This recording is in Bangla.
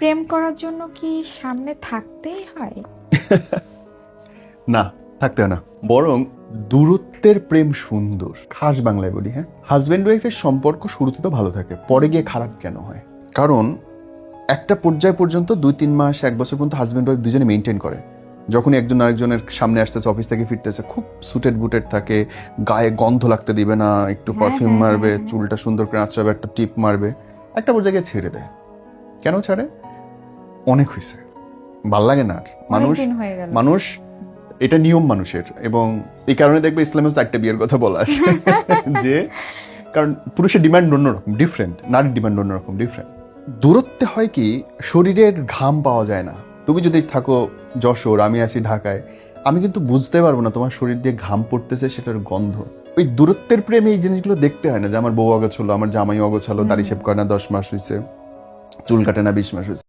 প্রেম করার জন্য কি সামনে থাকতেই হয়? না, থাকতে হয় না। বরং দূরত্বের প্রেম সুন্দর। খাস বাংলায় বলি, হ্যাঁ, হাজব্যান্ড ওয়াইফের সম্পর্ক শুরুতে তো ভালো থাকে, পরে গিয়ে খারাপ কেন হয়? কারণ একটা পর্যায় পর্যন্ত 2-3 মাস 1 বছর পর্যন্ত হাজব্যান্ড ওয়াইফ দুজনে মেনটেন করে। যখন একজন আরেকজনের সামনে আসতেছে, অফিস থেকে ফিরতেছে, খুব সুটেড বুটেড থাকে, গায়ে গন্ধ লাগতে দিবে না, একটু হ্যাঁ, পারফিউম হ্যাঁ, মারবে, হ্যাঁ, হ্যাঁ। চুলটা সুন্দর করে আঁচড়াবে, একটা টিপ মারবে, একটা পর্যায়ে গিয়ে ছেড়ে দেয়। কেন ছাড়ে? অনেক হয়েছে, ভাল লাগে না আর। মানুষ অনেকদিন হয়ে গেল। মানুষ এটা নিয়ম মানুষের, এবং এই কারণে দেখবে ইসলামে 4টা বিয়ের কথা বলা আছে যে কারণ পুরুষের ডিমান্ড অন্যরকম, ডিফারেন্ট, নারীর ডিমান্ড অন্যরকম, ডিফারেন্ট। দূরত্বে হয় কি, শরীরের ঘাম পাওয়া যায় না। তুমি যদি থাকো যশোর, আমি আছি ঢাকায়, আমি কিন্তু বুঝতে পারবো না তোমার শরীর দিয়ে ঘাম পড়তেছে, সেটার গন্ধ। ওই দূরত্বের প্রেমে এই জিনিসগুলো দেখতে হয় না, যে আমার বউ অগোছালো, আমার জামাই অগোছালো, দাড়ি শেভ করে না 10 মাস হয়েছে, চুল কাটে না 20 মাস হয়েছে।